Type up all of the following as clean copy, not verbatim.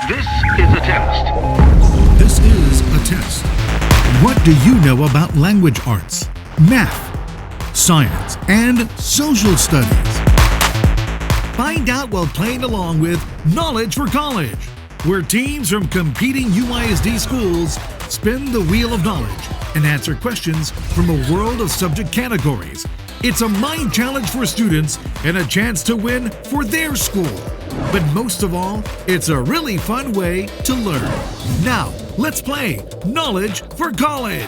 This is a test. This is a test. What do you know about language arts, math, science, and social studies? Find out while playing along with Knowledge for College, where teams from competing UISD schools spin the wheel of knowledge and answer questions from a world of subject categories. It's a mind challenge for students and a chance to win for their school. But most of all, it's a really fun way to learn. Now, let's play Knowledge for College.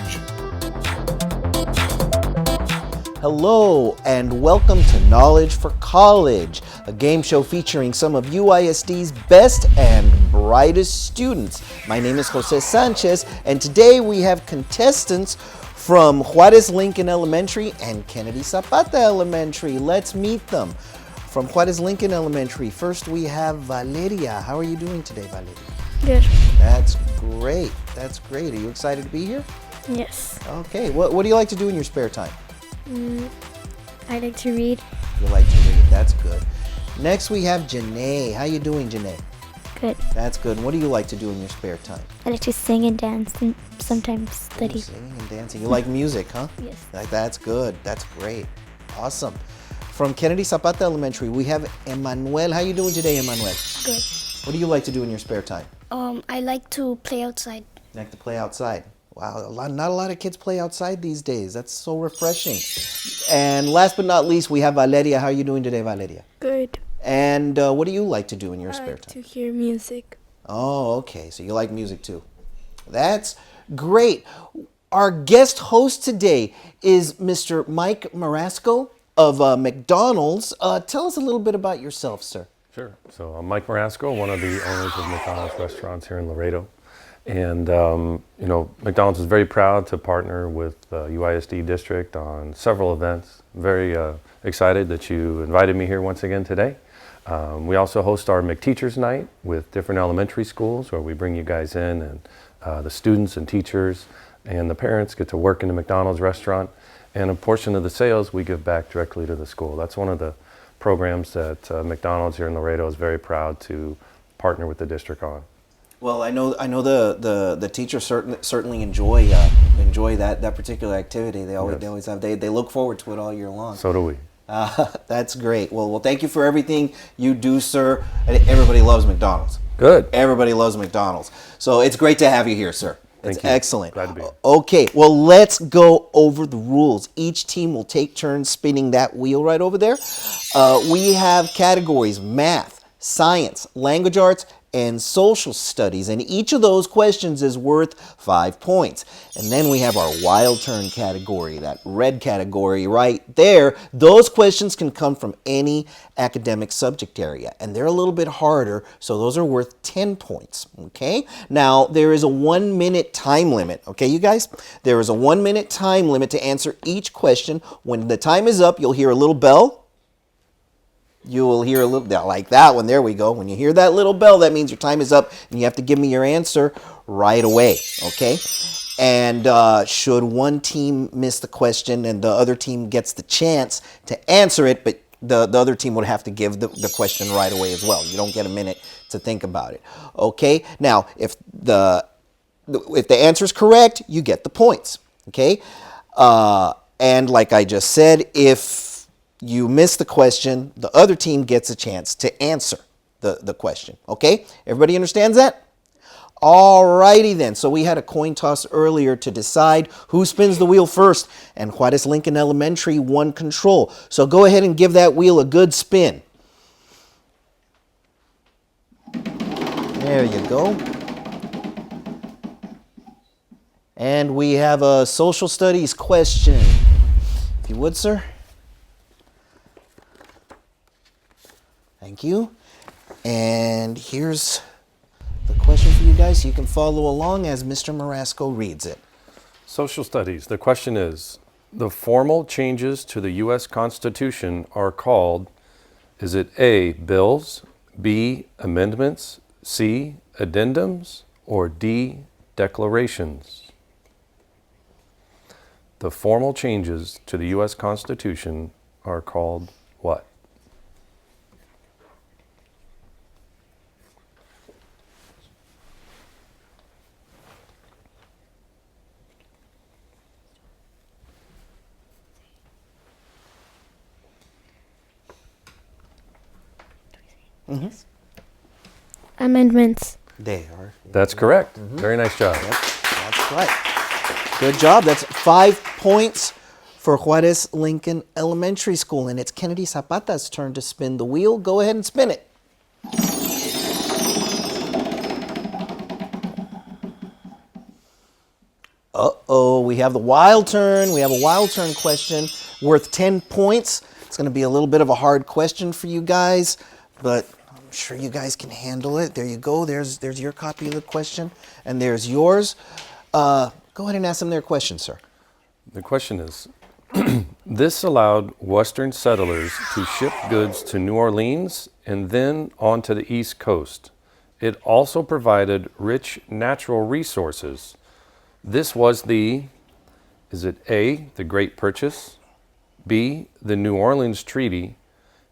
Hello and welcome to Knowledge for College, a game show featuring some of UISD's best and brightest students. My name is Jose Sanchez, and today we have contestants from Juarez Lincoln Elementary and Kennedy Zapata Elementary. Let's meet them. From Juarez Lincoln Elementary, first we have Valeria. How are you doing today, Valeria? Good. That's great. That's great. Are you excited to be here? Yes. Okay. What do you like to do in your spare time? I like to read. You like to read. That's good. Next we have Janae. How you doing, Janae? Good. That's good. And what do you like to do in your spare time? I like to sing and dance and sometimes study. Singing and dancing. You like music, huh? Yes. That's good. That's great. Awesome. From Kennedy Zapata Elementary, we have Emmanuel. How you doing today, Emmanuel? Good. What do you like to do in your spare time? I like to play outside. You like to play outside. Wow, not a lot of kids play outside these days. That's so refreshing. And last but not least, we have Valeria. How are you doing today, Valeria? Good. And what do you like to do in your spare I like time? to hear music. Oh, okay. So you like music too. That's great. Our guest host today is Mr. Mike Marasco of McDonald's. Tell us a little bit about yourself, sir. Sure. So I'm Mike Marasco, one of the owners of McDonald's restaurants here in Laredo. And, McDonald's is very proud to partner with UISD District on several events. Very excited that you invited me here once again today. We also host our McTeachers Night with different elementary schools where we bring you guys in, and the students and teachers and the parents get to work in the McDonald's restaurant. And a portion of the sales we give back directly to the school. That's one of the programs that McDonald's here in Laredo is very proud to partner with the district on. Well, I know the teachers certainly enjoy that particular activity. They always have. They look forward to it all year long. So do we. That's great. Well, thank you for everything you do, sir. Everybody loves McDonald's. Good. Everybody loves McDonald's. So it's great to have you here, sir. It's Thank you. excellent. Glad to be here. Okay, well, let's go over the rules. Each team will take turns spinning that wheel right over there. We have categories: math, science, language arts, and social studies, and each of those questions is worth 5 points. And then we have our wild turn category, that red category right there. Those questions can come from any academic subject area, and they're a little bit harder, so those are worth 10 points. Okay, now there is a 1 minute time limit. Okay, you guys, there is a 1 minute time limit to answer each question. When the time is up, you'll hear a little bell. You will hear a little, like that one. There we go. When you hear that little bell, that means your time is up and you have to give me your answer right away, okay? And should one team miss the question and the other team gets the chance to answer it, but the other team would have to give the question right away as well. You don't get a minute to think about it, okay? Now, if the answer is correct, you get the points, okay? And like I just said, if you miss the question, the other team gets a chance to answer the question. Okay? Everybody understands that? Alrighty then. So we had a coin toss earlier to decide who spins the wheel first, and Juarez Lincoln Elementary won control. So go ahead and give that wheel a good spin. There you go. And we have a social studies question. If you would, sir. Thank you. And here's the question for you guys. You can follow along as Mr. Marasco reads it. Social studies. The question is, the formal changes to the U.S. Constitution are called, is it A, bills, B, amendments, C, addendums, or D, declarations? The formal changes to the U.S. Constitution are called what? Amendments. They are. That's correct. Very nice job. That's right. Good job. That's 5 points for Juarez Lincoln Elementary School. And it's Kennedy Zapata's turn to spin the wheel. Go ahead and spin it. Uh-oh, we have the wild turn. We have a wild turn question worth 10 points. It's going to be a little bit of a hard question for you guys, but I'm sure you guys can handle it. There you go. There's your copy of the question, and there's yours. Go ahead and ask them their question, sir. The question is, this allowed Western settlers to ship goods to New Orleans and then on to the East Coast. It also provided rich natural resources. This was is it A, the Great Purchase, B, the New Orleans Treaty,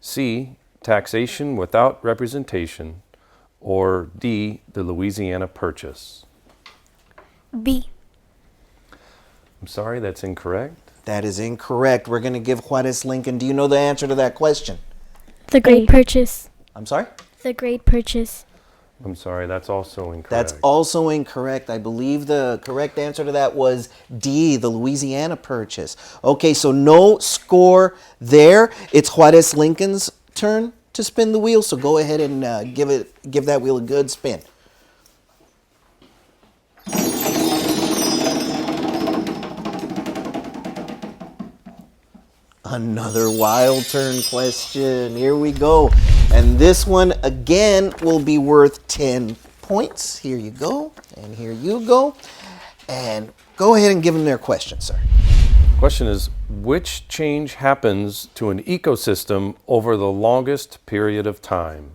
C, taxation without representation, or D, the Louisiana Purchase? B. I'm sorry, that's incorrect. That is incorrect. We're going to give Juarez Lincoln. Do you know the answer to that question? The Great Purchase. I'm sorry? The Great Purchase. I'm sorry, that's also incorrect. That's also incorrect. I believe the correct answer to that was D, the Louisiana Purchase. Okay, so no score there. It's Juarez Lincoln's turn to spin the wheel, so go ahead and give that wheel a good spin. Another wild turn question. Here we go. And this one, again, will be worth 10 points. Here you go. And here you go. And go ahead and give them their question, sir. Question is, which change happens to an ecosystem over the longest period of time?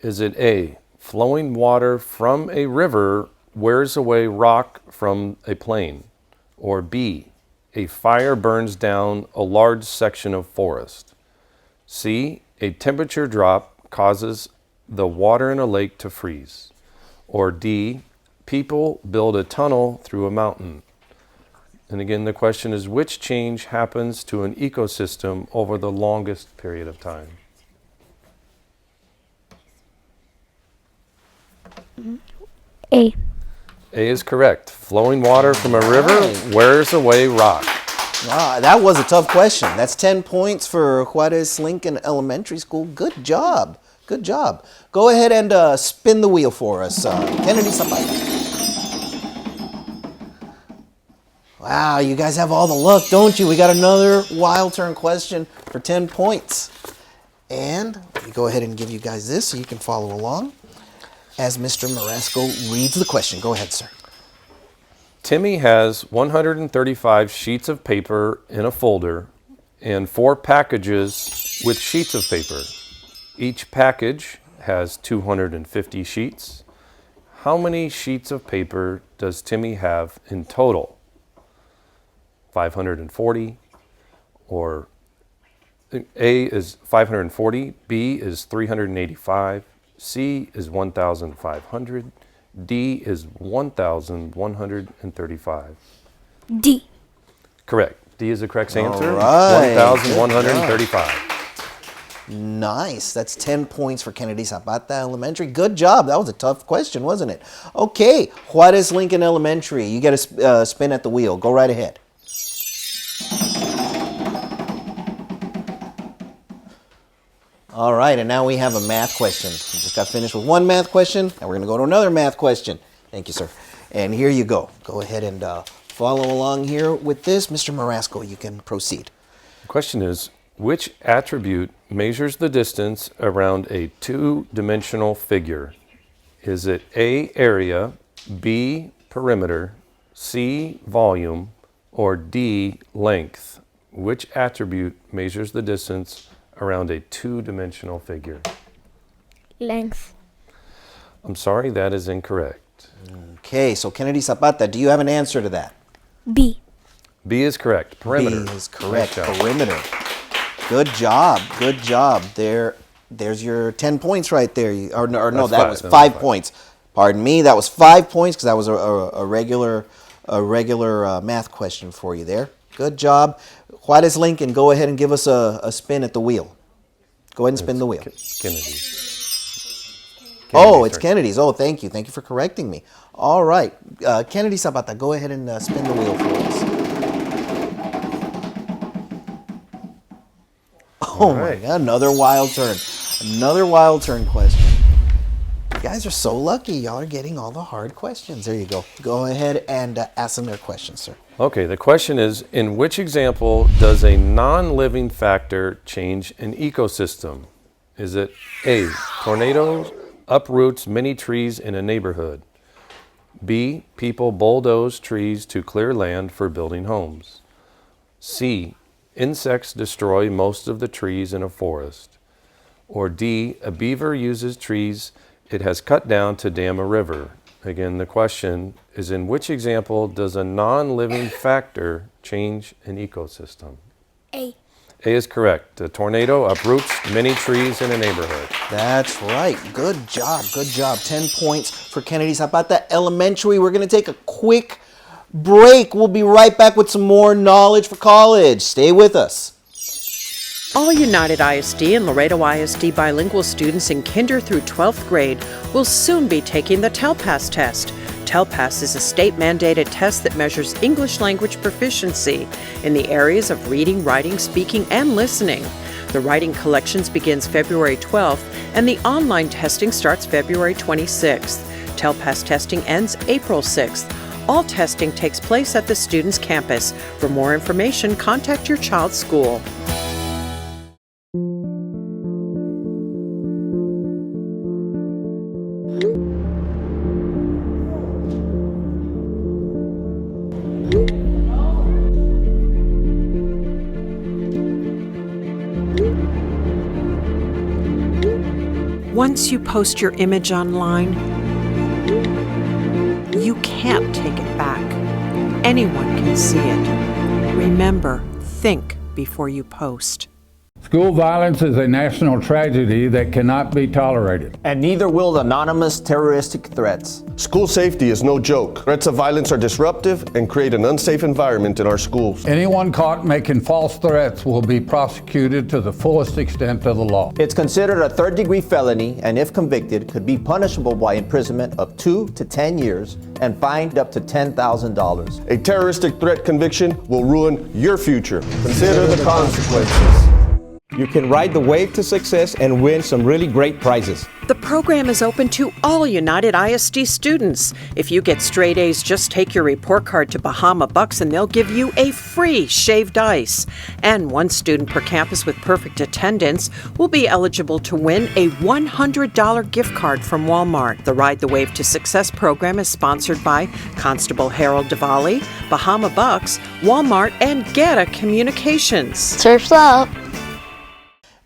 Is it A, flowing water from a river wears away rock from a plain? Or B, a fire burns down a large section of forest? C, a temperature drop causes the water in a lake to freeze? Or D, people build a tunnel through a mountain? And again, the question is, which change happens to an ecosystem over the longest period of time? A. A is correct. Flowing water from a river wears away rock. Ah, that was a tough question. That's 10 points for Juarez Lincoln Elementary School. Good job. Good job. Go ahead and spin the wheel for us, Kennedy Zapata. Wow, you guys have all the luck, don't you? We got another wild turn question for 10 points. And let me go ahead and give you guys this so you can follow along as Mr. Marasco reads the question. Go ahead, sir. Timmy has 135 sheets of paper in a folder and 4 packages with sheets of paper. Each package has 250 sheets. How many sheets of paper does Timmy have in total? 540, or A is 540, B is 385, C is 1,500, D is 1,135. D. Correct. D is the correct answer. right. 1,135. Nice. That's 10 points for Kennedy Zapata Elementary. Good job. That was a tough question, wasn't it? Okay, Juarez Lincoln Elementary. You get a spin at the wheel. Go right ahead. All right, and now we have a math question. We just got finished with one math question, and we're going to go to another math question. Thank you, sir. And here you go. Go ahead and follow along here with this. Mr. Marasco, you can proceed. The question is, which attribute measures the distance around a two-dimensional figure? Is it A, area, B, perimeter, C, volume, or D, length? Which attribute measures the distance around a two-dimensional figure? Length. I'm sorry, that is incorrect. Okay, so Kennedy Zapata, do you have an answer to that? B. B is correct. Perimeter. B is correct. Nice job. Perimeter. Good job. Good job. There's your 10 points right there. No, That's that five. was That was 5 five. points. Pardon me. That was 5 points because that was a regular math question for you there. Good job. Juarez Lincoln, go ahead and give us a spin at the wheel. Go ahead and spin the wheel. Kennedy. Oh, it's turn. Kennedy's. Oh, thank you. Thank you for correcting me. All right. Kennedy Zapata, go ahead and spin the wheel for us. Oh, right. my God. Another wild turn. Another wild turn question. You guys are so lucky. Y'all are getting all the hard questions. There you go. Go ahead and ask them their questions, sir. Okay, the question is, in which example does a non-living factor change an ecosystem? Is it A, tornadoes uproots many trees in a neighborhood? B, people bulldoze trees to clear land for building homes? C, insects destroy most of the trees in a forest? Or D, a beaver uses trees it has cut down to dam a river? Again, the question is, in which example does a non-living factor change an ecosystem? A. A is correct. A tornado uproots many trees in a neighborhood. That's right. Good job. Good job. 10 points for Kennedy Zapata Elementary. We're going to take a quick break. We'll be right back with some more Knowledge for College. Stay with us. All United ISD and Laredo ISD bilingual students in kinder through 12th grade will soon be taking the TELPAS test. TELPAS is a state-mandated test that measures English language proficiency in the areas of reading, writing, speaking, and listening. The writing collections begins February 12th, and the online testing starts February 26th. TELPAS testing ends April 6th. All testing takes place at the student's campus. For more information, contact your child's school. Once you post your image online, you can't take it back. Anyone can see it. Remember, think before you post. School violence is a national tragedy that cannot be tolerated. And neither will anonymous terroristic threats. School safety is no joke. Threats of violence are disruptive and create an unsafe environment in our schools. Anyone caught making false threats will be prosecuted to the fullest extent of the law. It's considered a third-degree felony, and if convicted, could be punishable by imprisonment of 2 to 10 years and fined up to $10,000. A terroristic threat conviction will ruin your future. Consider the consequences. You can ride the wave to success and win some really great prizes. The program is open to all United ISD students. If you get straight A's, just take your report card to Bahama Bucks and they'll give you a free shaved ice. And one student per campus with perfect attendance will be eligible to win a $100 gift card from Walmart. The Ride the Wave to Success program is sponsored by Constable Harold Diwali, Bahama Bucks, Walmart, and Geta Communications. Surf's up.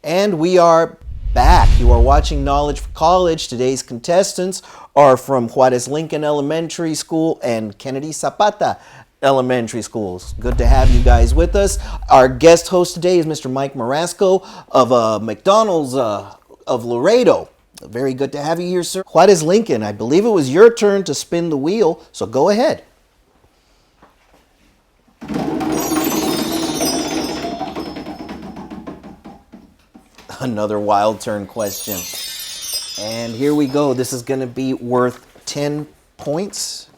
And we are back. You are watching Knowledge for College. Today's contestants are from Juarez Lincoln Elementary School and Kennedy Zapata Elementary Schools. Good to have you guys with us. Our guest host today is Mr. Mike Marasco of McDonald's of Laredo. Very good to have you here, sir. Juarez Lincoln, I believe it was your turn to spin the wheel, so go ahead. Another wild turn question. And here we go. This is going to be worth 10 points.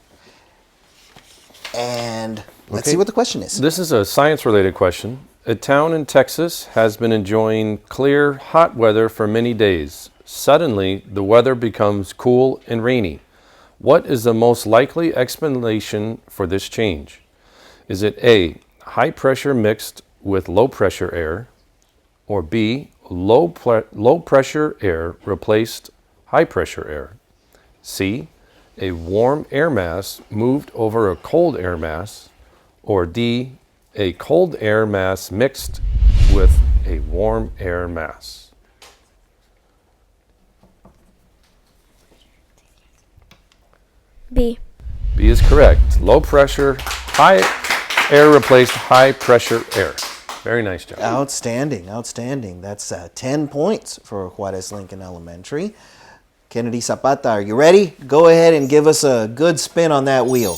And let's see what the question is. This is a science-related question. A town in Texas has been enjoying clear, hot weather for many days. Suddenly, the weather becomes cool and rainy. What is the most likely explanation for this change? Is it A, high pressure mixed with low pressure air? Or B, low pressure air replaced high pressure air? C, a warm air mass moved over a cold air mass? Or D, a cold air mass mixed with a warm air mass? B. B is correct. Low pressure, high air replaced high pressure air. Very nice job. Outstanding, outstanding. That's 10 points for Juarez Lincoln Elementary. Kennedy Zapata, are you ready? Go ahead and give us a good spin on that wheel.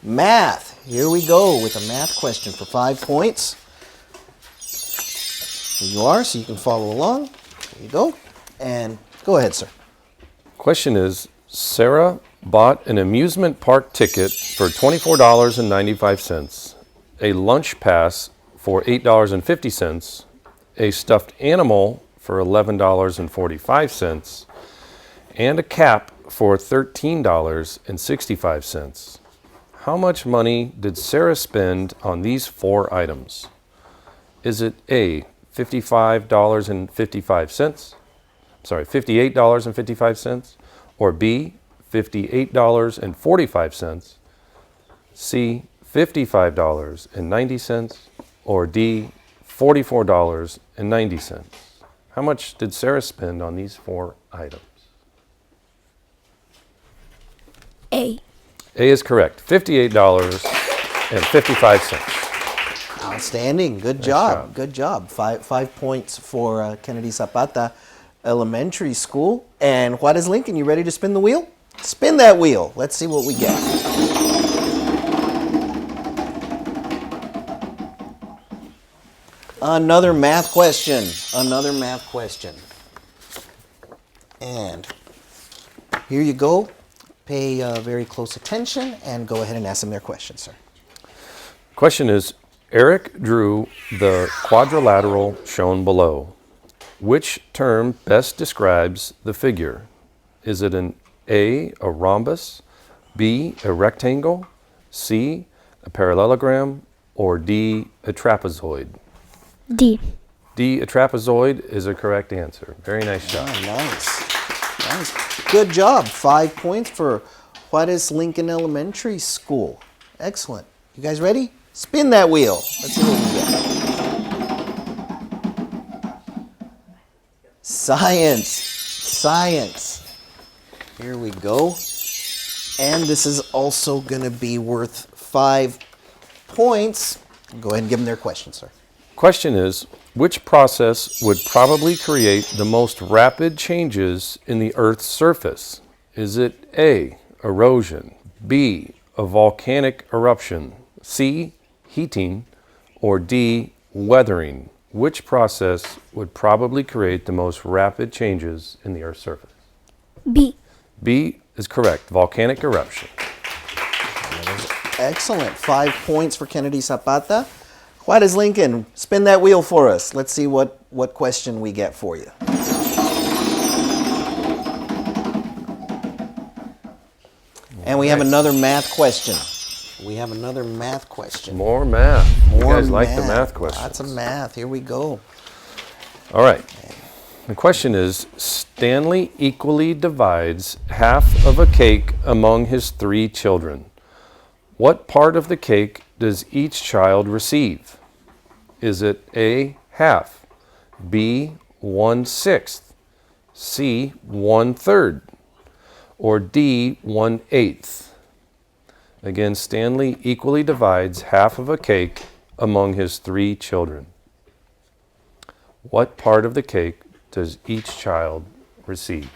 Math. Here we go with a math question for 5 points. Here you are, so you can follow along. There you go. And go ahead, sir. Question is, Sarah bought an amusement park ticket for $24.95, a lunch pass for $8.50, a stuffed animal for $11.45, and a cap for $13.65. How much money did Sarah spend on these 4 items? Is it A, $58.55, or B, $58.45, C, $55.90, or D, $44.90? How much did Sarah spend on these 4 items? A. A is correct, $58.55. Outstanding. Good job. Good job. Five points for Kennedy Zapata Elementary School. And Juarez Lincoln, you ready to spin the wheel? Spin that wheel. Let's see what we get. Another math question. Another math question. And here you go. Pay very close attention and go ahead and ask them their question, sir. Question is, Eric drew the quadrilateral shown below. Which term best describes the figure? Is it an A, a rhombus, B, a rectangle, C, a parallelogram, or D, a trapezoid? D. D, a trapezoid is a correct answer. Very nice job. Oh, nice. Nice. Good job. 5 points for Juarez Lincoln Elementary School. Excellent. You guys ready? Spin that wheel. Let's see what we get. Science. Science. Here we go. And this is also going to be worth 5 points. Go ahead and give them their question, sir. Question is, which process would probably create the most rapid changes in the Earth's surface? Is it A, erosion, B, a volcanic eruption, C, heating, or D, weathering? Which process would probably create the most rapid changes in the Earth's surface? B. B is correct, volcanic eruption. Excellent. 5 points for Kennedy Zapata. Juarez Lincoln, spin that wheel for us. Let's see what question we get for you. And we have another math question. We have another math question. More math. You guys like the math questions. Lots of math. Here we go. All right. The question is, Stanley equally divides half of a cake among his 3 children. What part of the cake does each child receive? Is it A, half, B, 1/6, C, 1/3, or D, 1/8? Again, Stanley equally divides half of a cake among his 3 children. What part of the cake does each child receive?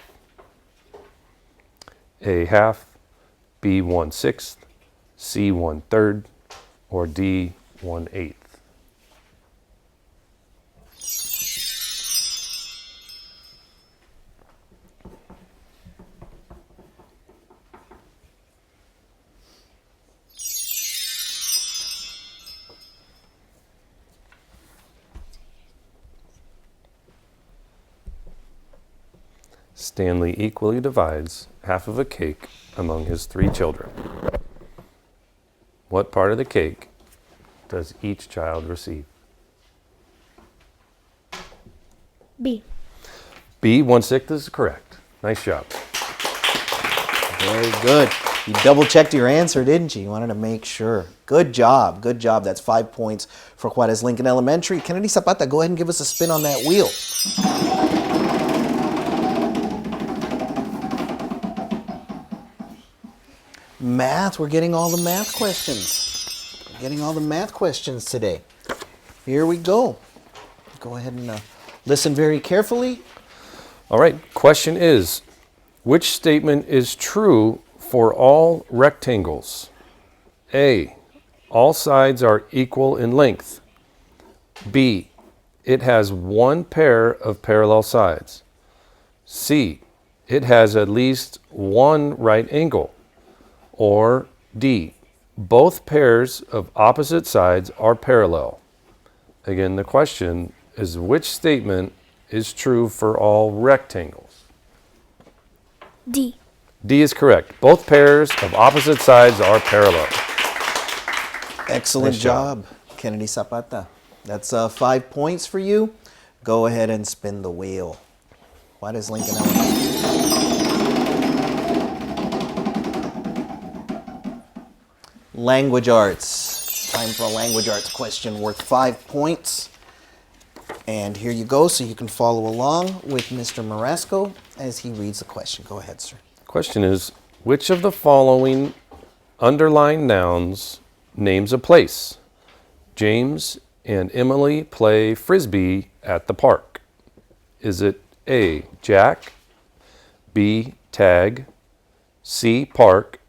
A, half, B, 1/6, C, 1/3, or D, 1/8? Stanley equally divides half of a cake among his 3 children. What part of the cake does each child receive? B. B, 1/6 is correct. Nice job. Very good. You double checked your answer, didn't you? You wanted to make sure. Good job. Good job. That's 5 points for Juarez Lincoln Elementary. Kennedy Zapata, go ahead and give us a spin on that wheel. Math. We're getting all the math questions. We're getting all the math questions today. Here we go. Go ahead and listen very carefully. All right. Question is, which statement is true for all rectangles? A, all sides are equal in length. B, it has one pair of parallel sides. C, it has at least one right angle. Or D, both pairs of opposite sides are parallel. Again, the question is, which statement is true for all rectangles? D. D is correct. Both pairs of opposite sides are parallel. Excellent Nice job. Kennedy Zapata. That's 5 points for you. Go ahead and spin the wheel. Why does Lincoln Elementary? Language arts. It's time for a language arts question worth 5 points. And here you go, so you can follow along with Mr. Marasco as he reads the question. Go ahead, sir. Question is, which of the following underlined nouns names a place? James and Emily play frisbee at the park. Is it A, Jack, B, Tag, C, Park,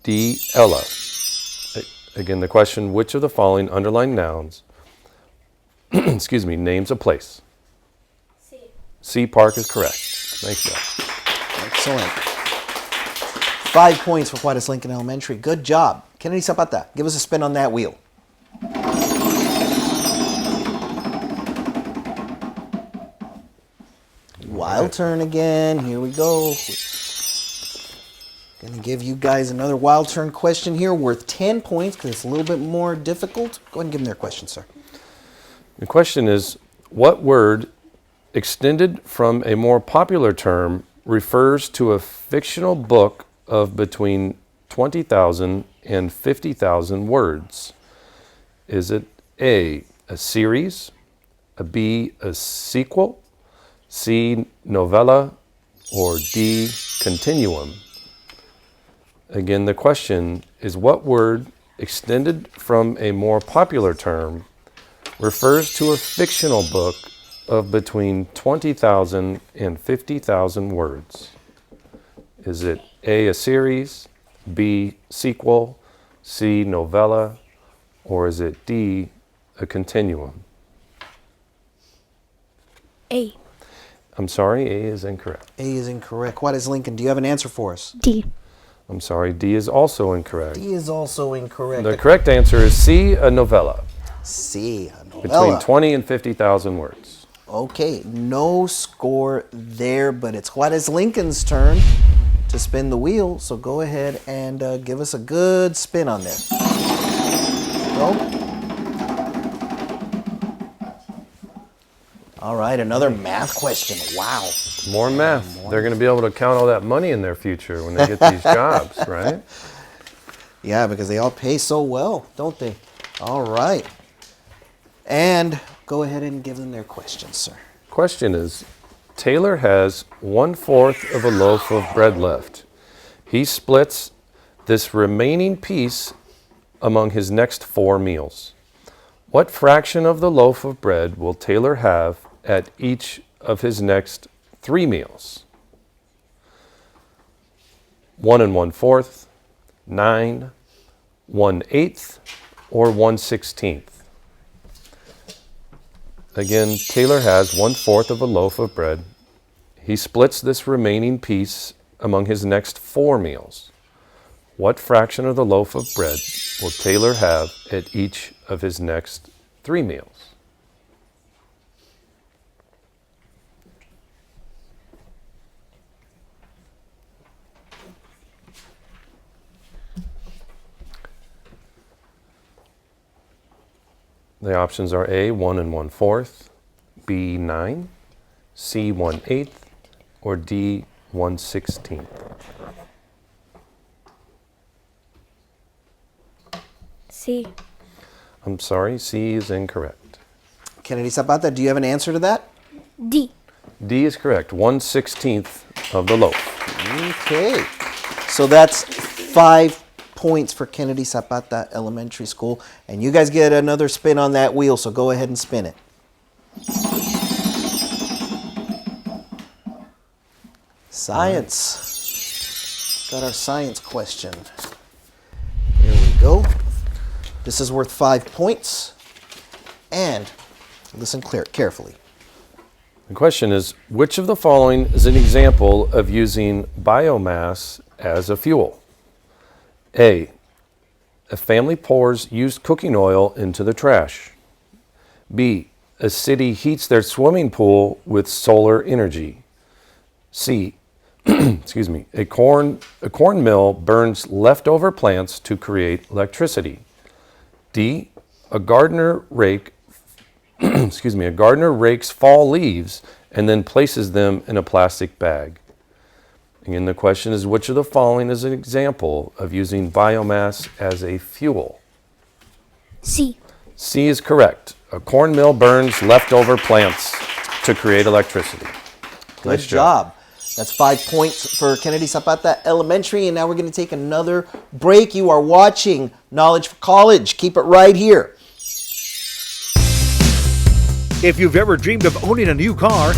D, Ella? Again, the question, which of the following underlined nouns excuse me, names a place? C. C, Park is correct. Nice job. Excellent. 5 points for Juarez Lincoln Elementary. Good job. Kennedy Zapata, give us a spin on that wheel. Wild turn again. Here we go. Going to give you guys another wild turn question here worth 10 points because it's a little bit more difficult. Go ahead and give them their question, sir. The question is, what word extended from a more popular term refers to a fictional book of between 20,000 and 50,000 words? Is it A, a series, a B, a sequel, C, novella, or D, continuum? Again, the question is, what word extended from a more popular term refers to a fictional book of between 20,000 and 50,000 words? Is it A, a series, B, sequel, C, novella, or is it D, a continuum? A. I'm sorry, A is incorrect. A is incorrect. What is Lincoln? Do you have an answer for us? D. I'm sorry, D is also incorrect. D is also incorrect. The correct answer is C, a novella. C, a Between novella. 20 and 50,000 words. Okay, no score there, but it's Juarez Lincoln's turn to spin the wheel. So go ahead and give us a good spin on there. Go. All right, another math question. Wow. More math. They're going to be able to count all that money in their future when they get these jobs, right? Yeah, because they all pay so well, don't they? All right. And go ahead and give them their questions, sir. Question is, Taylor has 1/4 of a loaf of bread left. He splits this remaining piece among his next 4 meals. What fraction of the loaf of bread will Taylor have at each of his next 3 meals? 1 1/4, 9, 1/8, or 1/16? Again, Taylor has 1/4 of a loaf of bread. He splits this remaining piece among his next 4 meals. What fraction of the loaf of bread will Taylor have at each of his next 3 meals? The options are A, 1 1/4, B, 9, C, 1/8, or D, 1/16. C. I'm sorry, C is incorrect. Kennedy Zapata, do you have an answer to that? D. D is correct, 1/16 of the loaf. Okay. So that's 5 points for Kennedy Zapata Elementary School. And you guys get another spin on that wheel, so go ahead and spin it. Science. Got our science question. Here we go. This is worth 5 points. And Listen carefully. The question is, which of the following is an example of using biomass as a fuel? A family pours used cooking oil into the trash. B, a city heats their swimming pool with solar energy. C, excuse me, a corn mill burns leftover plants to create electricity. D, a gardener rakes fall leaves and then places them in a plastic bag. Again, the question is, which of the following is an example of using biomass as a fuel? C. C is correct. A corn mill burns leftover plants to create electricity. Good Nice job. That's 5 points for Kennedy Zapata Elementary. And now we're going to take another break. You are watching Knowledge for College. Keep it right here. If you've ever dreamed of owning a new car,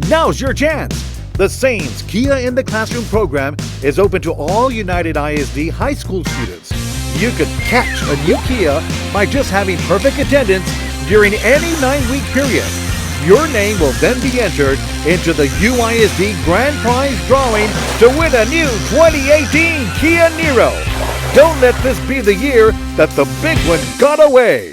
now's your chance. The Saints Kia in the Classroom program is open to all United ISD high school students. You could catch a new Kia by just having perfect attendance during any 9-week period. Your name will then be entered into the UISD Grand Prize drawing to win a new 2018 Kia Niro. Don't let this be the year that the big one got away.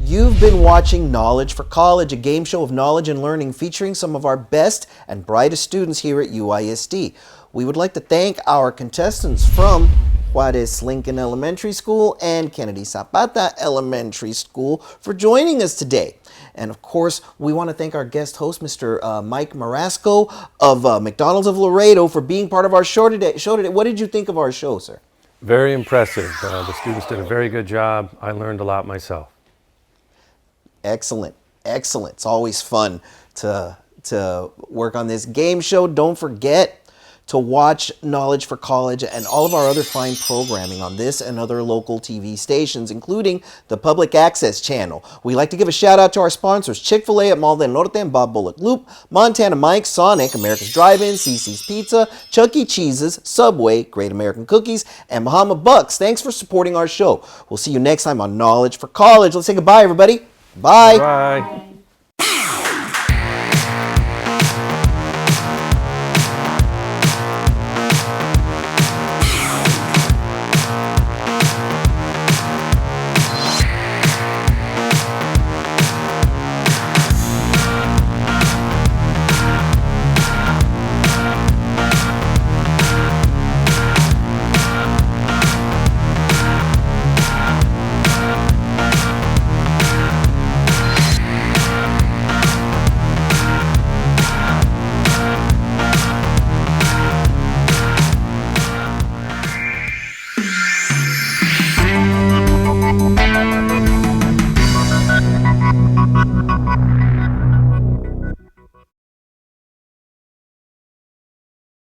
You've been watching Knowledge for College, a game show of knowledge and learning featuring some of our best and brightest students here at UISD. We would like to thank our contestants from Juarez Lincoln Elementary School and Kennedy Zapata Elementary School for joining us today. And of course, we want to thank our guest host, Mr. Mike Marasco of McDonald's of Laredo, for being part of our show today. What did you think of our show, sir? Very impressive. The students did a very good job. I learned a lot myself. Excellent. Excellent. It's always fun to work on this game show. Don't forget to watch Knowledge for College and all of our other fine programming on this and other local TV stations, including the Public Access Channel. We'd like to give a shout out to our sponsors, Chick-fil-A at Mall del Norte and Bob Bullock Loop, Montana Mike's, Sonic, America's Drive-In, CC's Pizza, Chuck E. Cheese's, Subway, Great American Cookies, and Bahama Bucks. Thanks for supporting our show. We'll see you next time on Knowledge for College. Let's say goodbye, everybody. Bye. Bye.